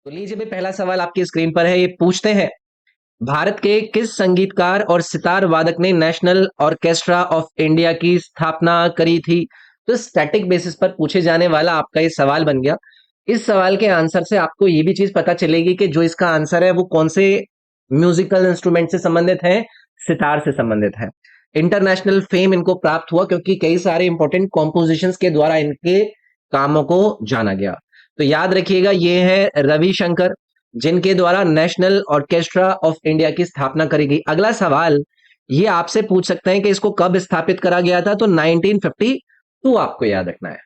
तो लीजिए भाई, पहला सवाल आपकी स्क्रीन पर है। ये पूछते हैं, भारत के किस संगीतकार और सितार वादक ने नेशनल ऑर्केस्ट्रा ऑफ इंडिया की स्थापना करी थी? तो स्टैटिक बेसिस पर पूछे जाने वाला आपका ये सवाल बन गया। इस सवाल के आंसर से आपको ये भी चीज पता चलेगी कि जो इसका आंसर है वो कौन से म्यूजिकल इंस्ट्रूमेंट से संबंधित है, सितार से संबंधित है। इंटरनेशनल फेम इनको प्राप्त हुआ क्योंकि कई सारे इंपॉर्टेंट कॉम्पोजिशंस के द्वारा इनके कामों को जाना गया। तो याद रखिएगा, ये है रविशंकर, जिनके द्वारा नेशनल ऑर्केस्ट्रा ऑफ इंडिया की स्थापना करी गई। अगला सवाल ये आपसे पूछ सकते हैं कि इसको कब स्थापित करा गया था, तो 1952 आपको याद रखना है।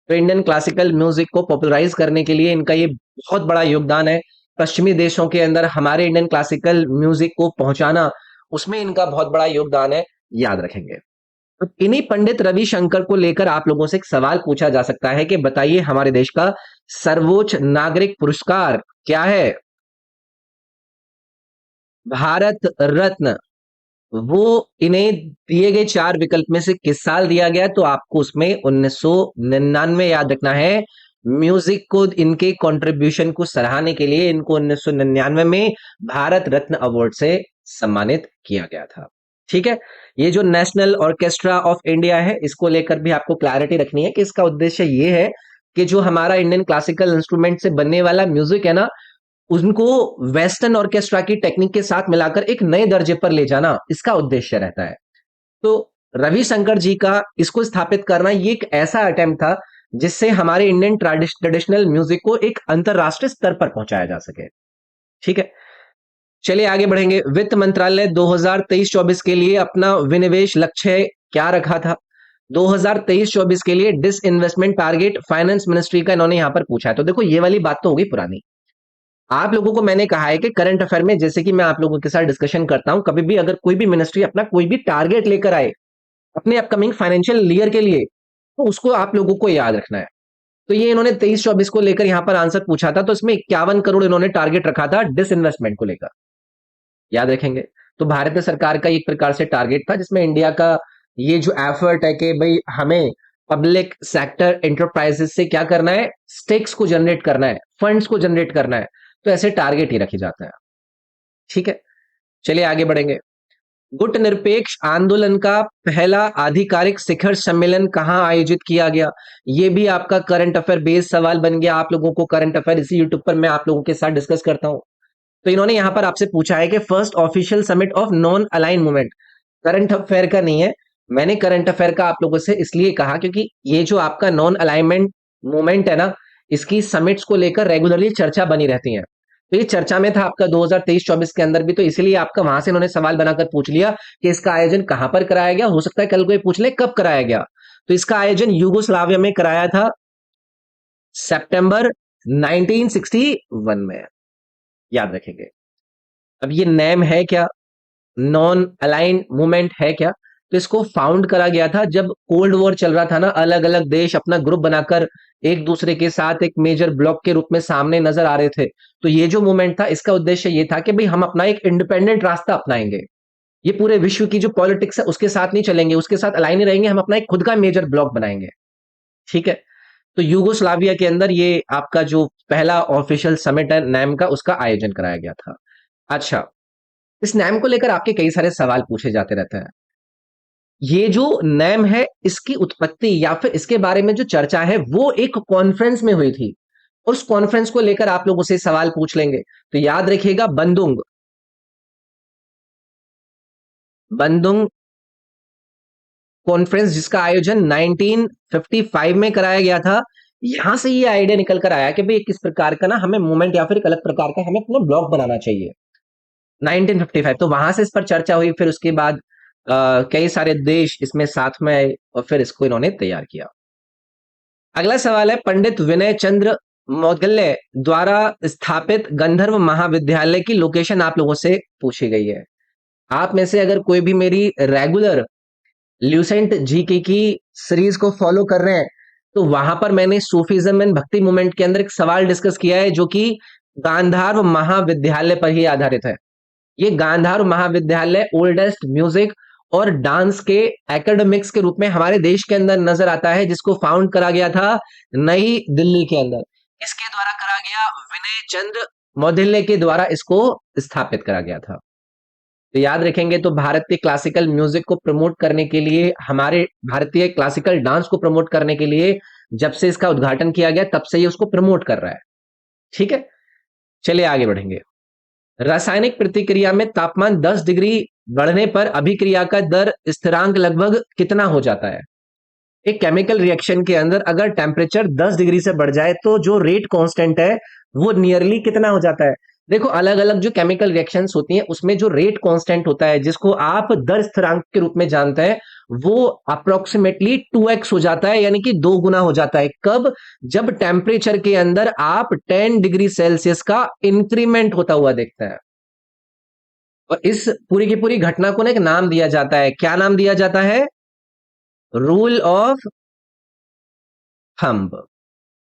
तो इंडियन क्लासिकल म्यूजिक को पॉपुलराइज करने के लिए इनका ये बहुत बड़ा योगदान है। पश्चिमी देशों के अंदर हमारे इंडियन क्लासिकल म्यूजिक को पहुंचाना, उसमें इनका बहुत बड़ा योगदान है, याद रखेंगे। तो इन्हीं पंडित रविशंकर को लेकर आप लोगों से एक सवाल पूछा जा सकता है कि बताइए हमारे देश का सर्वोच्च नागरिक पुरस्कार क्या है? भारत रत्न। वो इन्हें दिए गए चार विकल्प में से किस साल दिया गया? तो आपको उसमें 1999 याद रखना है। म्यूजिक को इनके कंट्रीब्यूशन को सराहने के लिए इनको 1999 में भारत रत्न अवार्ड से सम्मानित किया गया था। ठीक है। ये जो नेशनल ऑर्केस्ट्रा ऑफ इंडिया है, इसको लेकर भी आपको क्लैरिटी रखनी है कि इसका उद्देश्य ये है कि जो हमारा इंडियन क्लासिकल इंस्ट्रूमेंट से बनने वाला म्यूजिक है ना, उनको वेस्टर्न ऑर्केस्ट्रा की टेक्निक के साथ मिलाकर एक नए दर्जे पर ले जाना, इसका उद्देश्य रहता है। तो रविशंकर जी का इसको स्थापित करना ये एक ऐसा अटेम्प्ट था जिससे हमारे इंडियन ट्रेडिशनल म्यूजिक को एक अंतरराष्ट्रीय स्तर पर पहुंचाया जा सके। ठीक है, चलिए आगे बढ़ेंगे। वित्त मंत्रालय 2023-24 के लिए अपना विनिवेश लक्ष्य क्या रखा था? 2023-24 के लिए डिसइन्वेस्टमेंट टारगेट फाइनेंस मिनिस्ट्री का इन्होंने यहां पर पूछा है। तो देखो, ये वाली बात तो होगी पुरानी। आप लोगों को मैंने कहा है कि करंट अफेयर में जैसे कि मैं आप लोगों के साथ डिस्कशन करता हूं, कभी भी अगर कोई भी मिनिस्ट्री अपना कोई भी टारगेट लेकर आए अपने अपकमिंग फाइनेंशियल ईयर के लिए, तो उसको आप लोगों को याद रखना है। तो ये इन्होंने 23-24 को लेकर यहां पर आंसर पूछा था, तो इसमें 51 करोड़ इन्होंने टारगेट रखा था डिसइन्वेस्टमेंट को लेकर, याद रखेंगे। तो भारतीय सरकार का एक प्रकार से टारगेट था जिसमें इंडिया का ये जो एफर्ट है कि भाई हमें पब्लिक सेक्टर एंटरप्राइजेस से क्या करना है, स्टेक्स को जनरेट करना है, फंड्स को जनरेट करना है। तो ऐसे टारगेट ही रखे जाते हैं। ठीक है, चलिए आगे बढ़ेंगे। गुट निरपेक्ष आंदोलन का पहला आधिकारिक शिखर सम्मेलन कहां आयोजित किया गया? ये भी आपका करंट अफेयर बेस्ड सवाल बन गया। आप लोगों को करंट अफेयर इसी यूट्यूब पर मैं आप लोगों के साथ डिस्कस करता हूं। तो इन्होंने यहां पर आपसे पूछा है कि first official summit of non align movement, current affair का नहीं है। मैंने करंट अफेयर का आप लोगों से इसलिए कहा क्योंकि ये जो आपका नॉन अलाइनमेंट मूवमेंट है ना, इसकी समिट्स को लेकर रेगुलरली चर्चा बनी रहती है। तो ये चर्चा में था आपका 2023-24 के अंदर भी, तो इसलिए आपका वहां से इन्होंने सवाल बनाकर पूछ लिया कि इसका आयोजन कहां पर कराया गया। हो सकता है कल कोई पूछ ले कब कराया गया। तो इसका आयोजन यूगोस्लाविया में कराया था, सितंबर 1961 में, याद रखेंगे। अब ये नेम है क्या, नॉन अलाइन मूवमेंट है क्या? तो इसको फाउंड करा गया था जब कोल्ड वॉर चल रहा था ना, अलग अलग देश अपना ग्रुप बनाकर एक दूसरे के साथ एक मेजर ब्लॉक के रूप में सामने नजर आ रहे थे। तो ये जो मूवमेंट था, इसका उद्देश्य ये था कि भाई हम अपना एक इंडिपेंडेंट रास्ता अपनाएंगे। ये पूरे विश्व की जो पॉलिटिक्स है उसके साथ नहीं चलेंगे, उसके साथ अलाइन ही रहेंगे, हम अपना एक खुद का मेजर ब्लॉक बनाएंगे। ठीक है। तो यूगोस्लाविया के अंदर ये आपका जो पहला ऑफिशियल समिट है नैम का, उसका आयोजन कराया गया था। अच्छा, इस नैम को लेकर आपके कई सारे सवाल पूछे जाते रहते हैं। ये जो नैम है, इसकी उत्पत्ति या फिर इसके बारे में जो चर्चा है वो एक कॉन्फ्रेंस में हुई थी। उस कॉन्फ्रेंस को लेकर आप लोगों से सवाल पूछ लेंगे। तो याद रखिएगा, बंदुंग बंदुंग कॉन्फ्रेंस, जिसका आयोजन 1955 में कराया गया था। यहां से ये आइडिया निकल कर आया कि भाई किस प्रकार का ना हमें मूवमेंट या फिर एक अलग प्रकार का हमें अपना ब्लॉक बनाना चाहिए। 1955, तो वहां से इस पर चर्चा हुई। फिर उसके बाद कई सारे देश इसमें साथ में आए और फिर इसको इन्होंने तैयार किया। अगला सवाल है, पंडित विनय चंद्र मोगल्ले द्वारा स्थापित गंधर्व महाविद्यालय की लोकेशन आप लोगों से पूछी गई है। आप में से अगर कोई भी मेरी रेगुलर ल्यूसेंट जीके की सीरीज को फॉलो कर रहे हैं, तो वहां पर मैंने सूफीज्म एंड भक्ति मूवमेंट के अंदर एक सवाल डिस्कस किया है जो कि गांधार महाविद्यालय पर ही आधारित है। ये गांधार महाविद्यालय ओल्डेस्ट म्यूजिक और डांस के एकेडमिक्स के रूप में हमारे देश के अंदर नजर आता है, जिसको फाउंड करा गया था नई दिल्ली के अंदर। इसके द्वारा करा गया, विनय चंद्र मौधिल्य के द्वारा इसको स्थापित करा गया था। तो याद रखेंगे, तो भारतीय क्लासिकल म्यूजिक को प्रमोट करने के लिए, हमारे भारतीय क्लासिकल डांस को प्रमोट करने के लिए जब से इसका उद्घाटन किया गया तब से ये उसको प्रमोट कर रहा है। ठीक है, चलिए आगे बढ़ेंगे। रासायनिक प्रतिक्रिया में तापमान 10 डिग्री बढ़ने पर अभिक्रिया का दर स्थिरांक लगभग कितना हो जाता है? एक केमिकल रिएक्शन के अंदर अगर टेम्परेचर 10 डिग्री से बढ़ जाए तो जो रेट कांस्टेंट है वो नियरली कितना हो जाता है? देखो, अलग अलग जो केमिकल रिएक्शंस होती हैं उसमें जो रेट कांस्टेंट होता है, जिसको आप दर स्थिरांक के रूप में जानते हैं, वो अप्रोक्सीमेटली 2x हो जाता है, यानी कि 2 गुना हो जाता है। कब? जब टेम्परेचर के अंदर आप 10 डिग्री सेल्सियस का इंक्रीमेंट होता हुआ देखते हैं। और इस पूरी की पूरी घटना को ना एक नाम दिया जाता है। क्या नाम दिया जाता है? Rule of thumb.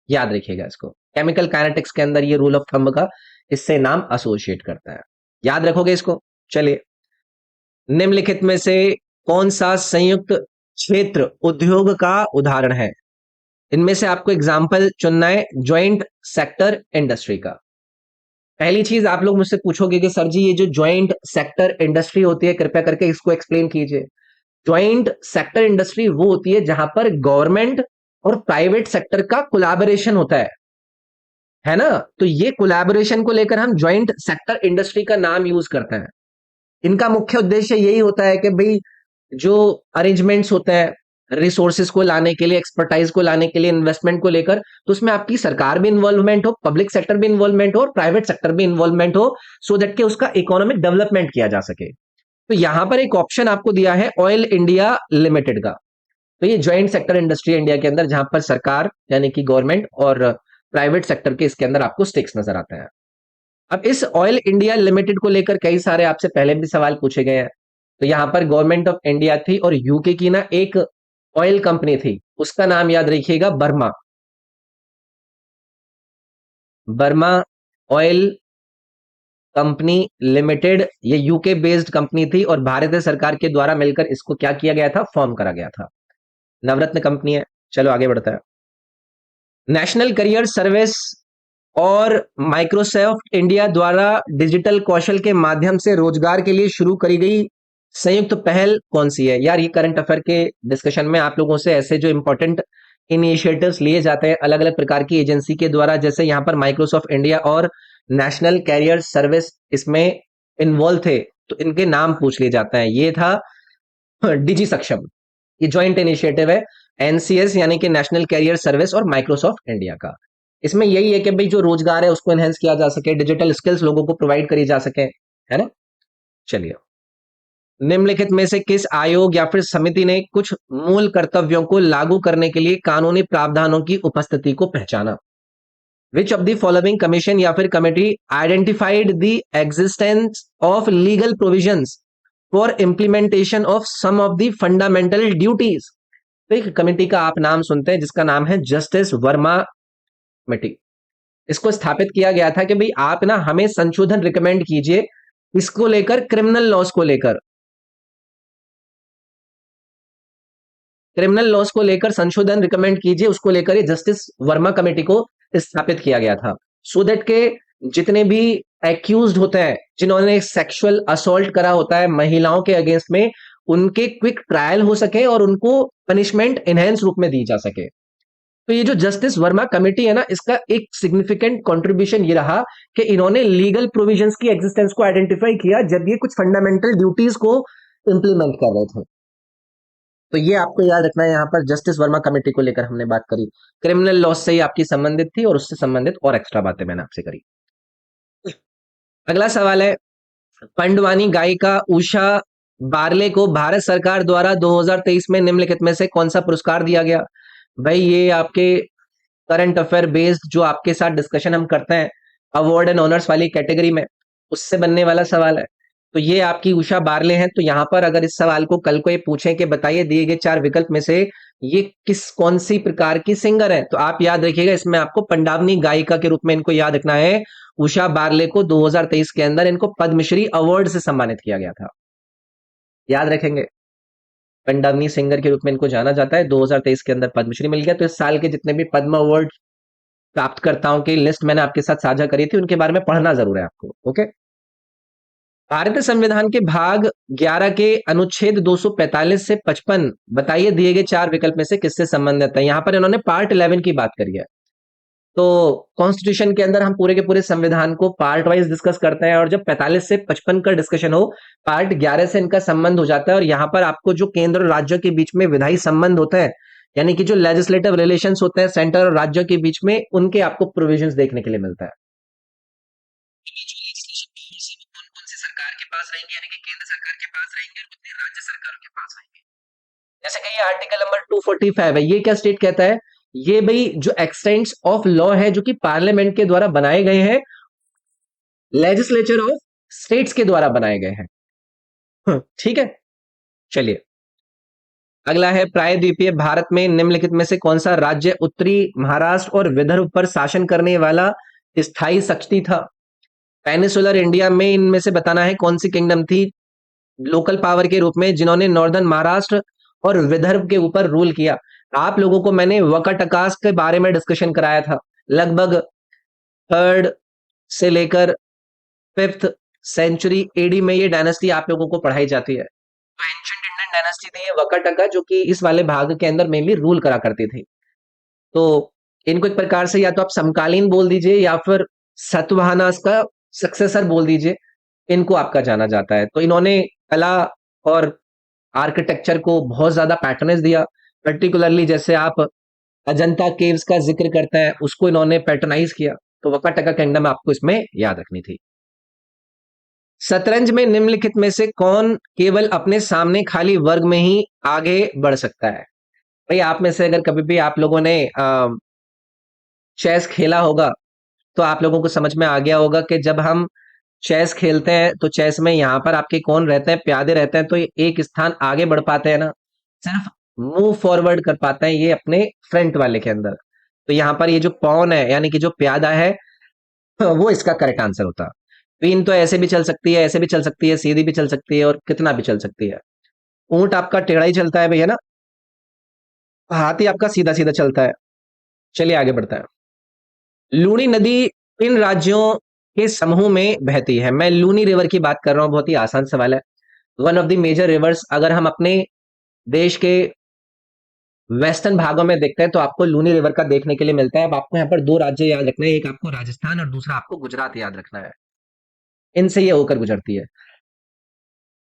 याद रखिएगा इसको, केमिकल काइनेटिक्स के अंदर ये रूल ऑफ थंब का इससे नाम एसोसिएट करता है। याद रखोगे इसको। चलिए, निम्नलिखित में से कौन सा संयुक्त क्षेत्र उद्योग का उदाहरण है? इनमें से आपको एग्जाम्पल चुनना है ज्वाइंट सेक्टर इंडस्ट्री का। पहली चीज आप लोग मुझसे पूछोगे कि सर जी, ये जो ज्वाइंट सेक्टर इंडस्ट्री होती है, कृपया करके इसको एक्सप्लेन कीजिए। ज्वाइंट सेक्टर इंडस्ट्री वो होती है जहां पर गवर्नमेंट और प्राइवेट सेक्टर का कोलैबोरेशन होता है ना? तो ये कोलैबोरेशन को लेकर हम ज्वाइंट सेक्टर इंडस्ट्री का नाम यूज करते हैं। इनका मुख्य उद्देश्य यही होता है कि भाई, जो अरेंजमेंट्स होते हैं रिसोर्सेज को लाने के लिए, एक्सपर्टाइज को लाने के लिए, इन्वेस्टमेंट को लेकर, तो उसमें आपकी सरकार भी इन्वॉल्वमेंट हो, पब्लिक सेक्टर भी इन्वॉल्वमेंट हो और प्राइवेट सेक्टर भी इन्वॉल्वमेंट हो, सो दैट कि उसका इकोनॉमिक डेवलपमेंट किया जा सके। तो यहां पर एक ऑप्शन आपको दिया है ऑयल इंडिया लिमिटेड का। तो ये ज्वाइंट सेक्टर इंडस्ट्री इंडिया के अंदर, जहां पर सरकार यानी कि गवर्नमेंट और प्राइवेट सेक्टर के इसके अंदर आपको स्टेक्स नजर आते हैं। अब इस ऑयल इंडिया लिमिटेड को लेकर कई सारे आपसे पहले भी सवाल पूछे गए हैं। तो यहां पर गवर्नमेंट ऑफ इंडिया थी और यूके की ना एक ऑयल कंपनी थी, उसका नाम याद रखिएगा, Burma. Burma oil company limited, ये यूके बेस्ड कंपनी थी और भारतीय सरकार के द्वारा मिलकर इसको क्या किया गया था? फॉर्म करा गया था। नवरत्न कंपनी है। चलो आगे बढ़ता है। नेशनल करियर सर्विस और माइक्रोसॉफ्ट इंडिया द्वारा डिजिटल कौशल के माध्यम से रोजगार के लिए शुरू करी गई संयुक्त पहल कौन सी है? यार, ये करंट अफेयर के डिस्कशन में आप लोगों से ऐसे जो इंपॉर्टेंट इनिशिएटिव्स लिए जाते हैं अलग अलग प्रकार की एजेंसी के द्वारा, जैसे यहाँ पर माइक्रोसॉफ्ट इंडिया और नेशनल कैरियर सर्विस इसमें इन्वॉल्व थे, तो इनके नाम पूछ लिए जाते हैं। ये था डिजी सक्षम, ये ज्वाइंट इनिशिएटिव है एनसीएस यानी कि नेशनल कैरियर सर्विस और माइक्रोसॉफ्ट इंडिया का। इसमें यही है कि भाई, जो रोजगार है उसको एनहेंस किया जा सके, डिजिटल स्किल्स लोगों को प्रोवाइड करी जा सके, है ना? चलिए, निम्नलिखित में से किस आयोग या फिर समिति ने कुछ मूल कर्तव्यों को लागू करने के लिए कानूनी प्रावधानों की उपस्थिति को पहचाना? Which of the following commission या फिर committee identified the existence of legal provisions for implementation of some of the fundamental duties? तो एक कमेटी का आप नाम सुनते हैं जिसका नाम है जस्टिस वर्मा कमेटी। इसको स्थापित किया गया था कि भाई, आप ना हमें संशोधन रिकमेंड कीजिए इसको लेकर, क्रिमिनल लॉस को लेकर, क्रिमिनल लॉस को लेकर संशोधन रिकमेंड कीजिए, उसको लेकर ये जस्टिस वर्मा कमेटी को स्थापित किया गया था। सो दैट के जितने भी एक्यूज्ड होते हैं, जिन्होंने सेक्सुअल असॉल्ट करा होता है महिलाओं के अगेंस्ट में, उनके क्विक ट्रायल हो सके और उनको पनिशमेंट एनहेंस रूप में दी जा सके। तो ये जो जस्टिस वर्मा कमेटी है ना, इसका एक सिग्निफिकेंट कंट्रीब्यूशन ये रहा कि इन्होंने लीगल प्रोविजंस की एग्जिस्टेंस को आइडेंटिफाई किया जब ये कुछ फंडामेंटल ड्यूटीज को इंप्लीमेंट कर रहे थे। तो ये आपको याद रखना है, यहां पर जस्टिस वर्मा कमेटी को लेकर हमने बात करी। क्रिमिनल लॉ से ही आपकी संबंधित थी और उससे संबंधित और एक्स्ट्रा बातें मैंने आपसे करी। अगला सवाल है, पंडवानी गायिका उषा बारले को भारत सरकार द्वारा 2023 में निम्नलिखित में से कौन सा पुरस्कार दिया गया? भाई, ये आपके करंट अफेयर बेस्ड जो आपके साथ डिस्कशन हम करते हैं अवार्ड एंड ऑनर्स वाली कैटेगरी में, उससे बनने वाला सवाल है। तो ये आपकी उषा बारले हैं। तो यहां पर अगर इस सवाल को कल को ये पूछें कि बताइए दिए गए 4 विकल्प में से ये कौन सी प्रकार की सिंगर है, तो आप याद रखिएगा, इसमें आपको पंडावनी गायिका के रूप में इनको याद रखना है। उषा बारले को 2023 के अंदर इनको पद्मश्री अवार्ड से सम्मानित किया गया था। याद रखेंगे, पंडावनी सिंगर के रूप में इनको जाना जाता है। 2023 के अंदर पद्मश्री मिल गया। तो इस साल के जितने भी पद्म अवार्ड प्राप्तकर्ताओं की लिस्ट मैंने आपके साथ साझा करी थी, उनके बारे में पढ़ना जरूर है आपको। ओके। भारतीय संविधान के भाग 11 के अनुच्छेद 245 से 55 बताइए दिए गए चार विकल्प में से किससे संबंधित है। यहां पर इन्होंने पार्ट 11 की बात करी है। तो कॉन्स्टिट्यूशन के अंदर हम पूरे के पूरे संविधान को पार्ट वाइज डिस्कस करते हैं, और जब 45 से 55 का डिस्कशन हो, पार्ट 11 से इनका संबंध हो जाता है। और यहाँ पर आपको जो केंद्र और राज्य के बीच में विधायी संबंध होते हैं, यानी कि जो लेजिस्लेटिव रिलेशंस होते हैं सेंटर और राज्य के बीच में, उनके आपको प्रोविजंस देखने के लिए मिलता है। कौन सी सरकार के पास रहेंगे, यानी कि केंद्र सरकार के पास रहेंगे, और कितने राज्य सरकारों के पास रहेंगे। जैसे कि ये आर्टिकल नंबर 245 है, ये क्या स्टेट कहता है, ये भाई जो एक्सटेंट्स ऑफ लॉ है जो कि पार्लियामेंट के द्वारा बनाए गए हैं, लेजिस्लेचर ऑफ स्टेट्स के द्वारा बनाए गए हैं। ठीक है, चलिए अगला है प्रायद्वीपीय भारत में निम्नलिखित में से कौन सा राज्य उत्तरी महाराष्ट्र और विदर्भ पर शासन करने वाला स्थायी शक्ति था। पेनिसुलर इंडिया में इनमें से बताना है कौन सी किंगडम थी लोकल पावर के रूप में जिन्होंने नॉर्दर्न महाराष्ट्र और विदर्भ के ऊपर रूल किया। आप लोगों को मैंने वकाटकास के बारे में डिस्कशन कराया था। लगभग थर्ड से लेकर 5th सेंचुरी एडी में ये डायनेस्टी आप लोगों को पढ़ाई जाती है। तो एंशिएंट इंडियन डायनेस्टी थी ये वकाटका, जो कि इस वाले भाग के अंदर मेनली रूल करा करती थी। तो इनको एक प्रकार से या तो आप समकालीन बोल दीजिए या फिर सतवाहनास का सक्सेसर बोल दीजिए, इनको आपका जाना जाता है। तो इन्होंने कला और आर्किटेक्चर को बहुत ज्यादा पैटर्नेज दिया। पर्टिकुलरली जैसे आप अजंता केव्स का जिक्र करते हैं, उसको इन्होंने पैटर्नाइज किया। तो वकाटका किंगडम आपको इसमें याद रखनी थी। शतरंज में निम्नलिखित में से कौन केवल अपने सामने खाली वर्ग में ही आगे बढ़ सकता है। भाई आप में से अगर कभी भी आप लोगों ने चेस खेला होगा तो आप लोगों को समझ में आ गया होगा कि जब हम चेस खेलते हैं तो चेस में यहाँ पर आपके कौन रहते हैं, प्यादे रहते हैं। तो ये एक स्थान आगे बढ़ पाते हैं ना, सिर्फ मूव फॉरवर्ड कर पाते हैं ये अपने फ्रंट वाले के अंदर। तो यहाँ पर ये जो पॉन है यानी कि जो प्यादा है, वो इसका करेक्ट आंसर होता। क्वीन तो ऐसे भी चल सकती है, ऐसे भी चल सकती है, सीधी भी चल सकती है, और कितना भी चल सकती है। ऊंट आपका टेढ़ा ही चलता है भैया ना, हाथी आपका सीधा सीधा चलता है। चलिए आगे बढ़ता है। लूनी नदी किन राज्यों के समूह में बहती है। मैं लूनी रिवर की बात कर रहा हूं, बहुत ही आसान सवाल है। One of the major rivers अगर हम अपने देश के वेस्टर्न भागों में देखते हैं तो आपको लूनी रिवर का देखने के लिए मिलता है। अब आपको यहाँ पर दो राज्य याद रखना है, एक आपको राजस्थान और दूसरा आपको गुजरात याद रखना है। इनसे ये होकर गुजरती है।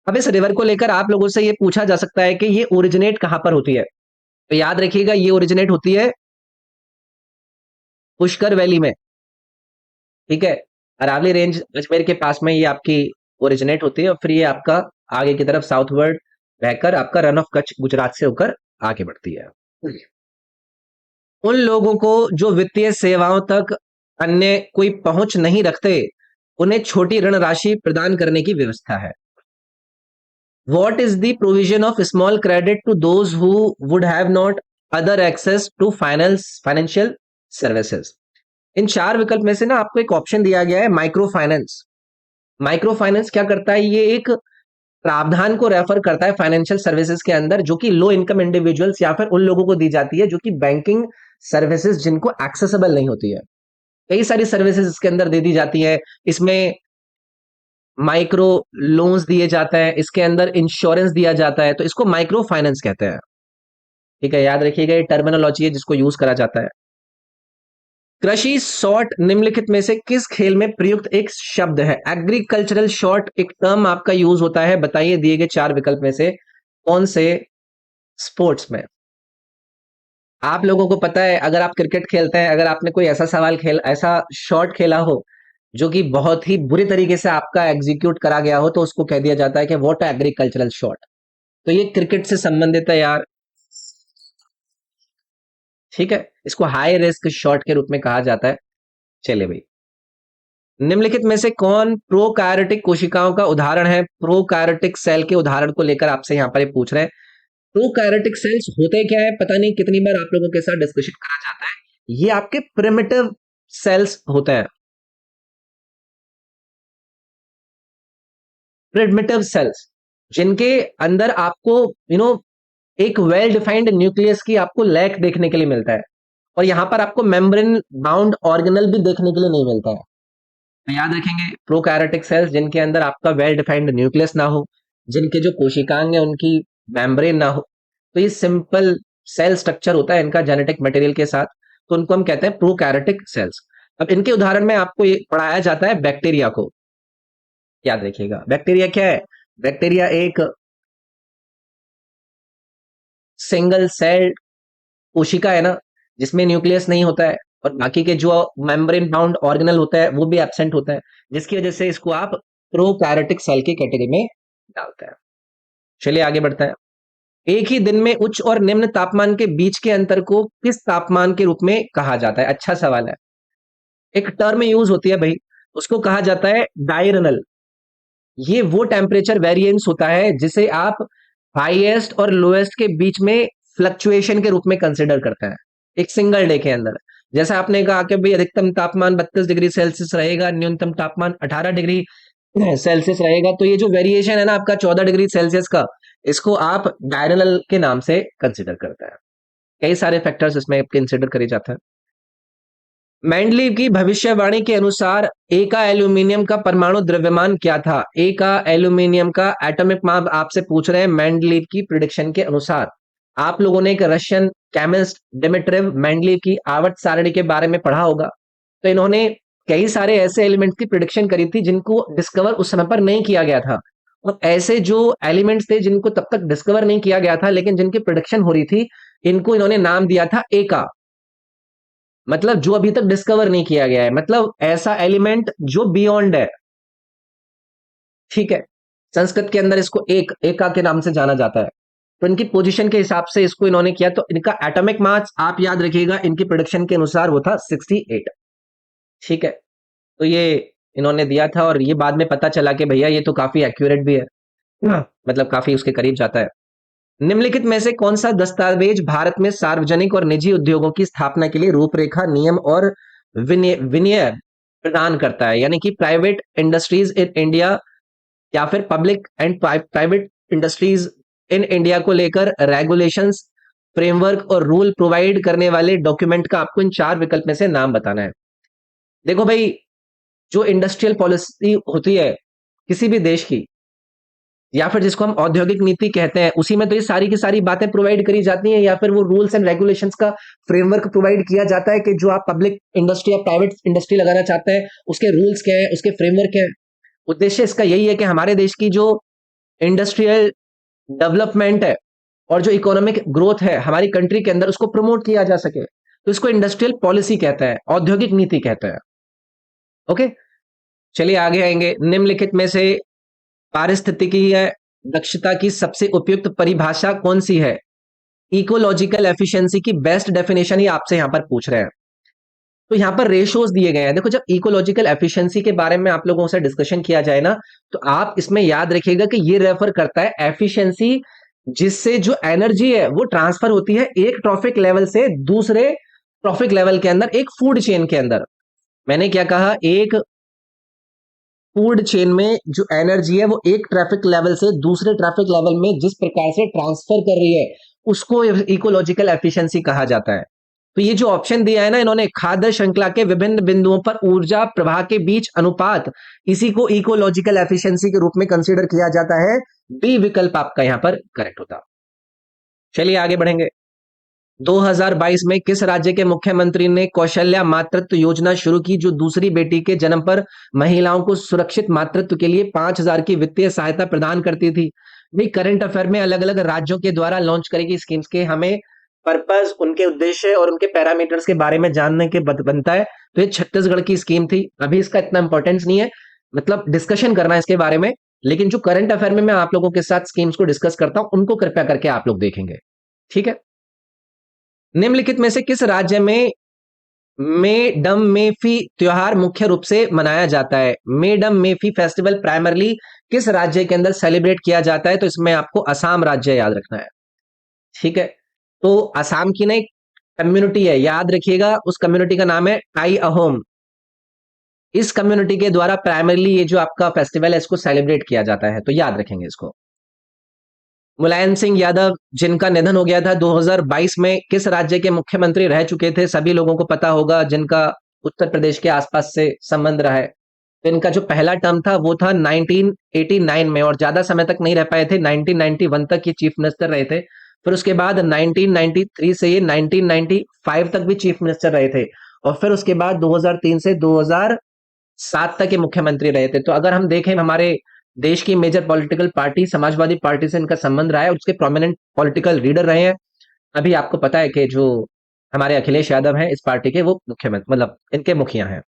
अब इस रिवर को लेकर आप लोगों से ये पूछा जा सकता है कि ये ओरिजिनेट कहां पर होती है। तो याद रखिएगा ये ओरिजिनेट होती है पुष्कर वैली में। ठीक है, अरावली रेंज अजमेर के पास में ये आपकी ओरिजिनेट होती है, और फिर ये आपका आगे की तरफ साउथवर्ड रहकर आपका रन ऑफ कच्छ गुजरात से होकर आगे बढ़ती है। उन लोगों को जो वित्तीय सेवाओं तक अन्य कोई पहुंच नहीं रखते, उन्हें छोटी ऋण राशि प्रदान करने की व्यवस्था है। What is the provision of small credit to those who would have not other access to financial services? इन चार विकल्प में से ना आपको एक ऑप्शन दिया गया है माइक्रो फाइनेंस। माइक्रो फाइनेंस क्या करता है, ये एक प्रावधान को रेफर करता है फाइनेंशियल सर्विसेज के अंदर, जो कि लो इनकम इंडिविजुअल्स या फिर उन लोगों को दी जाती है जो कि बैंकिंग सर्विसेज जिनको एक्सेसिबल नहीं होती है। कई सारी सर्विसेज इसके अंदर दे दी जाती है। इसमें माइक्रो लोन्स दिए जाते हैं, इसके अंदर इंश्योरेंस दिया जाता है, तो इसको माइक्रो फाइनेंस कहते हैं। ठीक है, याद रखिएगा ये टर्मिनोलॉजी है जिसको यूज करा जाता है। कृषि शॉर्ट निम्नलिखित में से किस खेल में प्रयुक्त एक शब्द है। एग्रीकल्चरल शॉर्ट एक टर्म आपका यूज होता है, बताइए दिए गए चार विकल्प में से कौन से स्पोर्ट्स में। आप लोगों को पता है अगर आप क्रिकेट खेलते हैं, अगर आपने कोई ऐसा ऐसा शॉट खेला हो जो कि बहुत ही बुरी तरीके से आपका एग्जीक्यूट करा गया हो, तो उसको कह दिया जाता है कि व्हाट एग्रीकल्चरल शॉट। तो ये क्रिकेट से संबंधित है यार। ठीक है, इसको हाई रिस्क शॉट के रूप में कहा जाता है। चलिए भाई, निम्नलिखित में से कौन प्रोकार्योटिक कोशिकाओं का उदाहरण है। प्रोकार्योटिक सेल के उदाहरण को लेकर आपसे यहां पर पूछ रहे हैं। प्रोकार्योटिक सेल्स होते क्या है, पता नहीं कितनी बार आप लोगों के साथ डिस्कशन करा जाता है। ये आपके प्रिमिटिव सेल्स होते हैं। प्रिमिटिव सेल्स जिनके अंदर आपको एक वेल डिफाइंड न्यूक्लियस की आपको लैक देखने के लिए मिलता है, और यहाँ पर आपको मेम्ब्रेन बाउंड ऑर्गेनल भी देखने के लिए नहीं मिलता है। तो याद रखेंगे प्रोकैरियोटिक सेल्स जिनके अंदर आपका वेल डिफाइंड न्यूक्लियस ना हो, जिनके जो कोशिकांग है उनकी मेम्ब्रेन ना हो, तो ये सिंपल सेल स्ट्रक्चर होता है इनका जेनेटिक मटेरियल के साथ, तो उनको हम कहते हैं प्रोकैरियोटिक सेल्स। अब इनके उदाहरण में आपको ये पढ़ाया जाता है बैक्टीरिया को। याद रखिएगा बैक्टीरिया क्या है? बैक्टीरिया एक सिंगल सेल कोशिका है ना, जिसमें न्यूक्लियस नहीं होता है और बाकी के जो मेम्ब्रेन बाउंड ऑर्गेनल होता है वो भी एब्सेंट होता है, जिसकी वजह से इसको आप प्रोकैरियोटिक सेल की कैटेगरी में डालते हैं। चलिए आगे बढ़ते हैं। एक ही दिन में उच्च और निम्न तापमान के बीच के अंतर को किस तापमान के रूप में कहा जाता है? अच्छा सवाल है। एक टर्म यूज होती है भाई, उसको कहा जाता है डायरनल। ये वो टेम्परेचर वेरिएंस होता है जिसे आप हाईएस्ट और लोएस्ट के बीच में फ्लक्चुएशन के रूप में कंसिडर करते हैं एक सिंगल डे के अंदर। जैसा आपने कहा कि भाई अधिकतम तापमान 32 डिग्री सेल्सियस रहेगा, न्यूनतम तापमान 18 डिग्री सेल्सियस रहेगा, तो ये जो वेरिएशन है ना आपका 14 डिग्री सेल्सियस का, इसको आप डायरनल के नाम से कंसिडर करते हैं। कई सारे फैक्टर्स इसमें कंसिडर करे जाते हैं। मेंडलीव की भविष्यवाणी के अनुसार ए का एल्यूमिनियम का परमाणु द्रव्यमान क्या था? ए का एल्यूमिनियम का एटॉमिक मास आपसे पूछ रहे हैं मेंडलीव की प्रिडिक्शन के अनुसार। आप लोगों ने एक रशियन केमिस्ट डिमिट्रिव मेंडलीव की आवर्त सारणी के बारे में पढ़ा होगा। तो इन्होंने कई सारे ऐसे एलिमेंट्स की प्रिडिक्शन करी थी जिनको डिस्कवर उस समय पर नहीं किया गया था, और ऐसे जो एलिमेंट्स थे जिनको तब तक डिस्कवर नहीं किया गया था लेकिन जिनकी प्रिडिक्शन हो रही थी, इनको इन्होंने नाम दिया था ए का। मतलब जो अभी तक डिस्कवर नहीं किया गया है, मतलब ऐसा एलिमेंट जो बियॉन्ड है। ठीक है, संस्कृत के अंदर इसको एक एका के नाम से जाना जाता है। तो इनकी पोजीशन के हिसाब से इसको इन्होंने किया, तो इनका एटॉमिक मास आप याद रखिएगा इनकी प्रोडक्शन के अनुसार वो था 68। ठीक है, तो ये इन्होंने दिया था और ये बाद में पता चला कि भैया ये तो काफी एक्यूरेट भी है। मतलब काफी उसके करीब जाता है। निम्नलिखित में से कौन सा दस्तावेज भारत में सार्वजनिक और निजी उद्योगों की स्थापना के लिए रूपरेखा, नियम और विनियम प्रदान करता है? यानी कि प्राइवेट इंडस्ट्रीज इन इंडिया या फिर public and private industries in India को लेकर रेगुलेशंस, फ्रेमवर्क और रूल प्रोवाइड करने वाले डॉक्यूमेंट का आपको इन चार विकल्प में से नाम बताना है। देखो भाई, जो इंडस्ट्रियल पॉलिसी होती है किसी भी देश की, या फिर जिसको हम औद्योगिक नीति कहते हैं, उसी में तो ये सारी की सारी बातें प्रोवाइड करी जाती हैं, या फिर वो रूल्स एंड रेगुलेशंस का फ्रेमवर्क प्रोवाइड किया जाता है कि जो आप पब्लिक इंडस्ट्री या प्राइवेट इंडस्ट्री लगाना चाहते हैं उसके रूल्स क्या है, उसके फ्रेमवर्क क्या है। उद्देश्य इसका यही है कि हमारे देश की जो इंडस्ट्रियल डेवलपमेंट है और जो इकोनॉमिक ग्रोथ है हमारी कंट्री के अंदर, उसको प्रमोट किया जा सके। तो इसको इंडस्ट्रियल पॉलिसी कहते हैं, औद्योगिक नीति कहते हैं। ओके, चलिए आगे आएंगे। निम्नलिखित में से पारिस्थितिकी दक्षता की सबसे उपयुक्त परिभाषा कौन सी है? इकोलॉजिकल एफिशिएंसी की बेस्ट डेफिनेशन ही आपसे यहां पर पूछ रहे हैं। तो यहां पर रेशोज दिए गए हैं। देखो, जब इकोलॉजिकल एफिशिएंसी के बारे में आप लोगों से डिस्कशन किया जाए ना, तो आप इसमें याद रखिएगा कि ये रेफर करता है एफिशिएंसी जिससे जो एनर्जी है वो ट्रांसफर होती है एक ट्रॉफिक लेवल से दूसरे ट्रॉफिक लेवल के अंदर, एक फूड चेन के अंदर। मैंने क्या कहा? एक फूड चेन में जो एनर्जी है वो एक ट्रैफिक लेवल से दूसरे ट्रैफिक लेवल में जिस प्रकार से ट्रांसफर कर रही है, उसको इकोलॉजिकल एफिशिएंसी कहा जाता है। तो ये जो ऑप्शन दिया है ना इन्होंने, खाद्य श्रृंखला के विभिन्न बिंदुओं पर ऊर्जा प्रवाह के बीच अनुपात, इसी को इकोलॉजिकल एफिशिएंसी के रूप में कंसीडर किया जाता है। बी विकल्प आपका यहां पर करेक्ट होता। चलिए आगे बढ़ेंगे। 2022 में किस राज्य के मुख्यमंत्री ने कौशल्या मातृत्व योजना शुरू की, जो दूसरी बेटी के जन्म पर महिलाओं को सुरक्षित मातृत्व के लिए 5,000 की वित्तीय सहायता प्रदान करती थी? भाई, करंट अफेयर में अलग अलग राज्यों के द्वारा लॉन्च करेगी स्कीम्स के हमें पर्पस, उनके उद्देश्य और उनके पैरामीटर्स के बारे में जानने के बनता है। तो ये छत्तीसगढ़ की स्कीम थी। अभी इसका इतना इंपॉर्टेंस नहीं है, मतलब डिस्कशन करना है इसके बारे में, लेकिन जो करंट अफेयर में मैं आप लोगों के साथ स्कीम्स को डिस्कस करता हूं उनको कृपया करके आप लोग देखेंगे। ठीक है, निम्नलिखित में से किस राज्य में मेडम मेफी त्योहार मुख्य रूप से मनाया जाता है? मेडम मेफी फेस्टिवल प्राइमरली किस राज्य के अंदर सेलिब्रेट किया जाता है? तो इसमें आपको असम राज्य याद रखना है। ठीक है, तो असम की ना एक कम्युनिटी है, याद रखिएगा, उस कम्युनिटी का नाम है टाई अहोम। इस कम्युनिटी के द्वारा प्राइमरली ये जो आपका फेस्टिवल है इसको सेलिब्रेट किया जाता है, तो याद रखेंगे इसको। मुलायम सिंह यादव जिनका निधन हो गया था 2022 में, किस राज्य के मुख्यमंत्री रह चुके थे सभी लोगों को पता होगा, जिनका उत्तर प्रदेश के आसपास से संबंध रहा है। तो इनका जो पहला टर्म था वो था 1989 में, और ज्यादा समय तक नहीं रह पाए थे, 1991 तक ये चीफ मिनिस्टर रहे थे। फिर उसके बाद 1993 से ये 1995 तक भी चीफ मिनिस्टर रहे थे, और फिर उसके बाद 2003 से 2007 तक ये मुख्यमंत्री रहे थे। तो अगर हम देखें हमारे देश की major political party Samajwadi party से इनका संबंध रहा है, उसके प्रोमिनेंट पॉलिटिकल लीडर रहे हैं। अभी आपको पता है कि जो हमारे अखिलेश यादव हैं इस पार्टी के, वो मुख्यमंत्री मतलब इनके मुखिया हैं।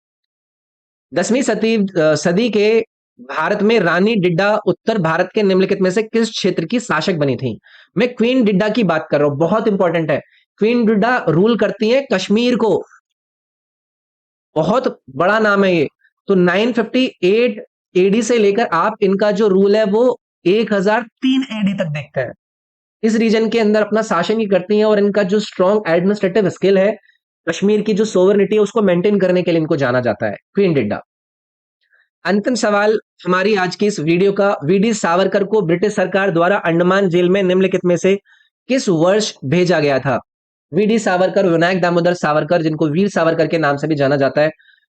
10वीं सदी के भारत में रानी डिड्डा उत्तर भारत के निम्नलिखित में से किस क्षेत्र की शासक बनी थी? मैं क्वीन डिड्डा की बात कर रहा हूं, बहुत इंपॉर्टेंट है। क्वीन डिड्डा रूल करती है कश्मीर को, बहुत बड़ा नाम है ये। तो 958 एडी से लेकर आप इनका जो रूल है वो 1003 एडी तक देखते हैं। इस रीजन के अंदर अपना शासन ही करती हैं, और इनका जो स्ट्रॉन्ग एडमिनिस्ट्रेटिव स्किल है, कश्मीर की जो सोवरेनिटी है उसको मेंटेन करने के लिए इनको जाना जाता है, क्वीन डिड्डा। अंतिम सवाल हमारी आज की इस वीडियो का, वीडी सावरकर को ब्रिटिश सरकार द्वारा अंडमान जेल में निम्नलिखित में से किस वर्ष भेजा गया था? वीडी सावरकर, विनायक दामोदर सावरकर, जिनको वीर सावरकर के नाम से भी जाना जाता है,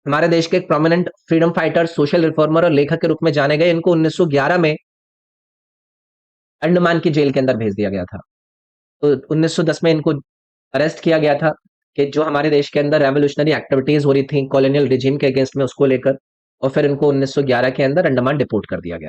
हमारे देश के एक prominent freedom fighter, social reformer और लेखक के रूप में जाने गए। इनको 1911 में अंडमान की जेल के अंदर भेज दिया गया था। तो 1910 में इनको अरेस्ट किया गया था, कि जो हमारे देश के अंदर रेवोल्यूशनरी एक्टिविटीज हो रही थी कॉलोनियल रिजीम के अगेंस्ट में, उसको लेकर, और फिर इनको 1911 के अंदर अंडमान डिपोर्ट कर दिया गया था।